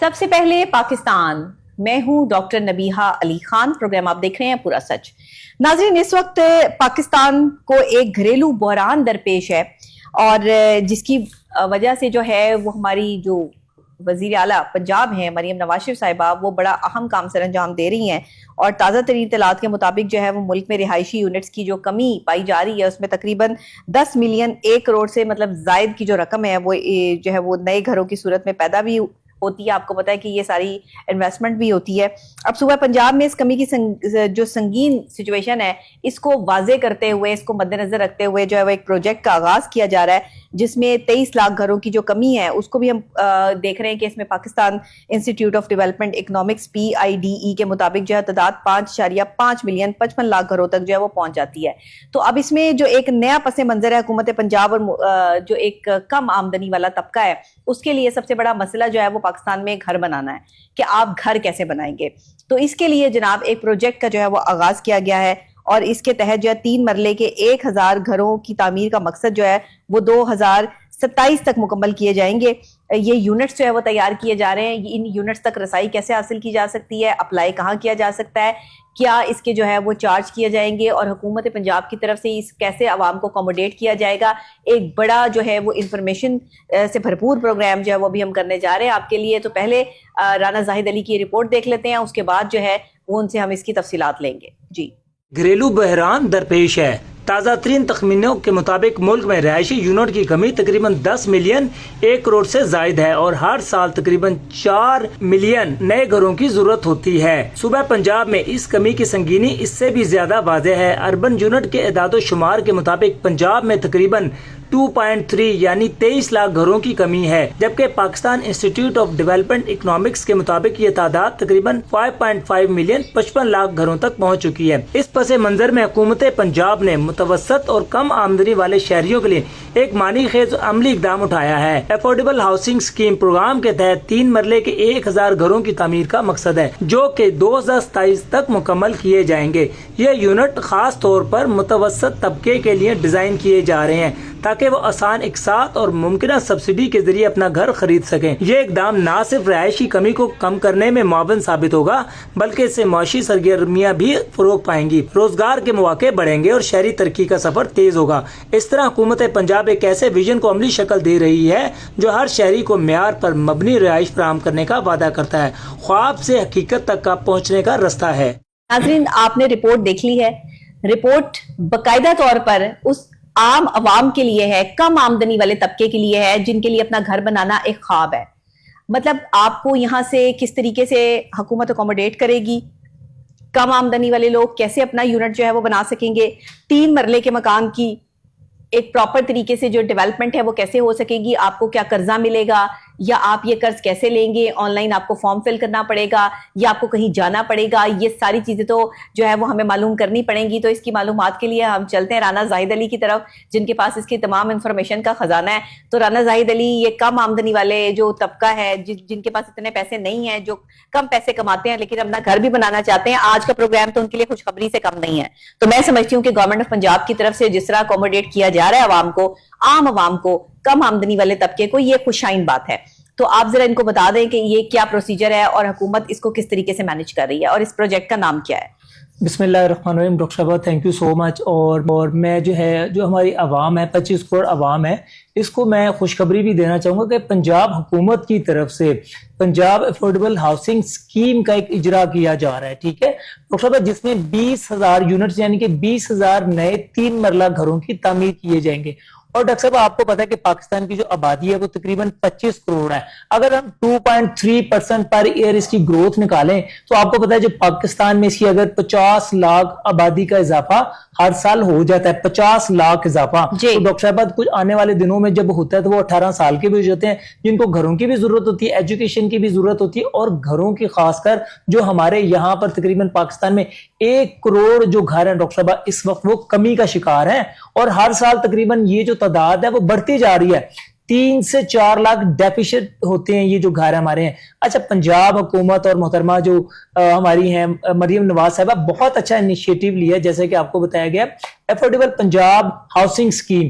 سب سے پہلے پاکستان، میں ہوں ڈاکٹر نبیہہ علی خان، پروگرام آپ دیکھ رہے ہیں پورا سچ۔ ناظرین، اس وقت پاکستان کو ایک گھریلو بحران درپیش ہے اور جس کی وجہ سے جو ہے وہ ہماری جو وزیر اعلیٰ پنجاب ہیں مریم نواز شریف صاحبہ، وہ بڑا اہم کام سر انجام دے رہی ہیں، اور تازہ ترین اطلاعات کے مطابق جو ہے وہ ملک میں رہائشی یونٹس کی جو کمی پائی جا رہی ہے اس میں تقریباً 10 ملین 1 کروڑ سے مطلب زائد کی جو رقم ہے وہ جو ہے وہ نئے گھروں کی صورت میں پیدا بھی ہوتی ہے۔ آپ کو پتا ہے کہ یہ ساری انویسٹمنٹ بھی ہوتی ہے۔ اب صوبہ پنجاب میں اس کمی کی جو سنگین سچویشن ہے اس کو واضح کرتے ہوئے، اس کو مد نظر رکھتے ہوئے جو ہے وہ ایک پروجیکٹ کا آغاز کیا جا رہا ہے جس میں 23 لاکھ گھروں کی جو کمی ہے اس کو بھی ہم دیکھ رہے ہیں کہ اس میں Pakistan institute of development economics PIDE کے مطابق جو ہے تعداد 5.5 ملین 55 لاکھ گھروں تک جو ہے وہ پہنچ جاتی ہے۔ تو اب اس میں جو ایک نیا پس منظر ہے حکومت پنجاب اور جو ایک کم آمدنی والا طبقہ ہے اس کے لیے سب سے بڑا مسئلہ جو ہے وہ پاکستان میں گھر بنانا ہے کہ آپ گھر کیسے بنائیں گے۔ تو اس کے لیے جناب ایک پروجیکٹ کا جو ہے وہ آغاز کیا گیا ہے اور اس کے تحت جو ہے 3 مرلے کے 1000 گھروں کی تعمیر کا مقصد جو ہے وہ 2027 تک مکمل کیے جائیں گے۔ یہ یونٹس جو ہے وہ تیار کیے جا رہے ہیں۔ ان یونٹس تک رسائی کیسے حاصل کی جا سکتی ہے، اپلائی کہاں کیا جا سکتا ہے، کیا اس کے جو ہے وہ چارج کیے جائیں گے اور حکومت پنجاب کی طرف سے اس کیسے عوام کو اکوموڈیٹ کیا جائے گا، ایک بڑا جو ہے وہ انفارمیشن سے بھرپور پروگرام جو ہے وہ بھی ہم کرنے جا رہے ہیں آپ کے لیے۔ تو پہلے رانا زاہد علی کی رپورٹ دیکھ لیتے ہیں، اس کے بعد جو ہے وہ ان سے ہم اس کی تفصیلات لیں گے۔ جی، گھریلو بحران درپیش ہے۔ تازہ ترین تخمینوں کے مطابق ملک میں رہائشی یونٹ کی کمی تقریباً 10 ملین 1 کروڑ سے زائد ہے اور ہر سال تقریباً 4 ملین نئے گھروں کی ضرورت ہوتی ہے۔ صوبہ پنجاب میں اس کمی کی سنگینی اس سے بھی زیادہ واضح ہے۔ اربن یونٹ کے اعداد و شمار کے مطابق پنجاب میں تقریباً 2.3 یعنی 23 لاکھ گھروں کی کمی ہے، جبکہ Pakistan institute of development economics کے مطابق یہ تعداد تقریباً 5.5 ملین 55 لاکھ گھروں تک پہنچ چکی ہے۔ اس پس منظر میں حکومت پنجاب نے متوسط اور کم آمدنی والے شہریوں کے لیے ایک معنی خیز عملی اقدام اٹھایا ہے۔ افورڈیبل ہاؤسنگ اسکیم پروگرام کے تحت 3 مرلے کے 1000 گھروں کی تعمیر کا مقصد ہے جو کہ 2027 تک مکمل کیے جائیں گے۔ یہ یونٹ خاص طور پر متوسط طبقے کے لیے ڈیزائن کیے جا رہے ہیں تاکہ وہ آسان اقساط اور ممکنہ سبسڈی کے ذریعے اپنا گھر خرید سکیں۔ یہ اقدام نہ صرف رہائشی کمی کو کم کرنے میں معاون ثابت ہوگا بلکہ اس سے معاشی سرگرمیاں بھی فروغ پائیں گی، روزگار کے مواقع بڑھیں گے اور شہری ترقی کا سفر تیز ہوگا۔ اس طرح حکومت پنجاب ایک ایسے ویژن کو عملی شکل دے رہی ہے جو ہر شہری کو معیار پر مبنی رہائش فراہم کرنے کا وعدہ کرتا ہے، خواب سے حقیقت تک کا پہنچنے کا رستہ ہے۔ ناظرین، آپ نے رپورٹ دیکھ لی ہے۔ رپورٹ باقاعدہ طور پر اس عام عوام کے لیے ہے، کم آمدنی والے طبقے کے لیے ہے جن کے لیے اپنا گھر بنانا ایک خواب ہے۔ مطلب آپ کو یہاں سے کس طریقے سے حکومت اکوموڈیٹ کرے گی، کم آمدنی والے لوگ کیسے اپنا یونٹ جو ہے وہ بنا سکیں گے، 3 مرلے کے مکان کی ایک پراپر طریقے سے جو ڈیولپمنٹ ہے وہ کیسے ہو سکے گی، آپ کو کیا قرضہ ملے گا یا آپ یہ قرض کیسے لیں گے، آن لائن آپ کو فارم فل کرنا پڑے گا یا آپ کو کہیں جانا پڑے گا، یہ ساری چیزیں تو جو ہے وہ ہمیں معلوم کرنی پڑیں گی۔ تو اس کی معلومات کے لیے ہم چلتے ہیں رانا زاہد علی کی طرف جن کے پاس اس کی تمام انفارمیشن کا خزانہ ہے۔ تو رانا زاہد علی، یہ کم آمدنی والے جو طبقہ ہے جن کے پاس اتنے پیسے نہیں ہیں، جو کم پیسے کماتے ہیں لیکن اپنا گھر بھی بنانا چاہتے ہیں، آج کا پروگرام تو ان کے لیے خوشخبری سے کم نہیں ہے۔ تو میں سمجھتی ہوں کہ گورنمنٹ آف پنجاب کی طرف سے جس طرح اکوموڈیٹ کیا جا رہا ہے عوام کو، عام عوام کو، کم آمدنی والے طبقے کو، یہ خوشائن بات ہے۔ تو آپ ذرا ان کو بتا دیں کہ یہ کیا پروسیجر ہے اور حکومت اس کو کس طریقے سے مینج کر رہی ہے اور اس پروجیکٹ کا نام کیا ہے۔ بسم اللہ الرحمن الرحیم۔ ڈاکٹر صاحبہ تھینک یو سو مچ۔ اور میں جو ہماری عوام ہے، 25 کروڑ عوام ہے، اس کو میں خوشخبری بھی دینا چاہوں گا کہ پنجاب حکومت کی طرف سے پنجاب افورڈیبل ہاؤسنگ اسکیم کا ایک اجرا کیا جا رہا ہے، ٹھیک ہے ڈاکٹر صاحبہ، جس میں 20,000 یونٹس یعنی کہ 20,000 نئے 3 مرلہ گھروں کی تعمیر کیے جائیں گے۔ اور ڈاکٹر صاحب آپ کو پتا ہے کہ پاکستان کی جو آبادی ہے وہ تقریباً 25 کروڑ ہے۔ اگر ہم 2.3% پر ایئر اس کی گروتھ نکالیں تو آپ کو پتا ہے جو پاکستان میں اس کی اگر 50 لاکھ آبادی کا اضافہ ہر سال ہو جاتا ہے، 50 لاکھ اضافہ، تو ڈاکٹر صاحب کچھ آنے والے دنوں میں جب ہوتا ہے تو وہ 18 سال کے بھی ہو جاتے ہیں جن کو گھروں کی بھی ضرورت ہوتی ہے، ایجوکیشن کی بھی ضرورت ہوتی ہے، اور گھروں کی خاص کر جو ہمارے یہاں پر تقریباً پاکستان میں 1 کروڑ جو گھر ہیں ڈاکٹر صاحب اس وقت وہ کمی کا شکار ہیں، اور ہر سال تقریباً یہ جو تعداد ہے وہ بڑھتی جا رہی ہے، 3 سے 4 لاکھ ڈیفیشٹ ہوتے ہیں یہ جو گھر ہمارے ہیں۔ اچھا، پنجاب حکومت اور محترمہ جو ہماری ہیں مریم نواز صاحبہ بہت اچھا انیشیٹو لیا ہے، جیسے کہ آپ کو بتایا گیا افورڈیبل پنجاب ہاؤسنگ اسکیم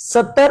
70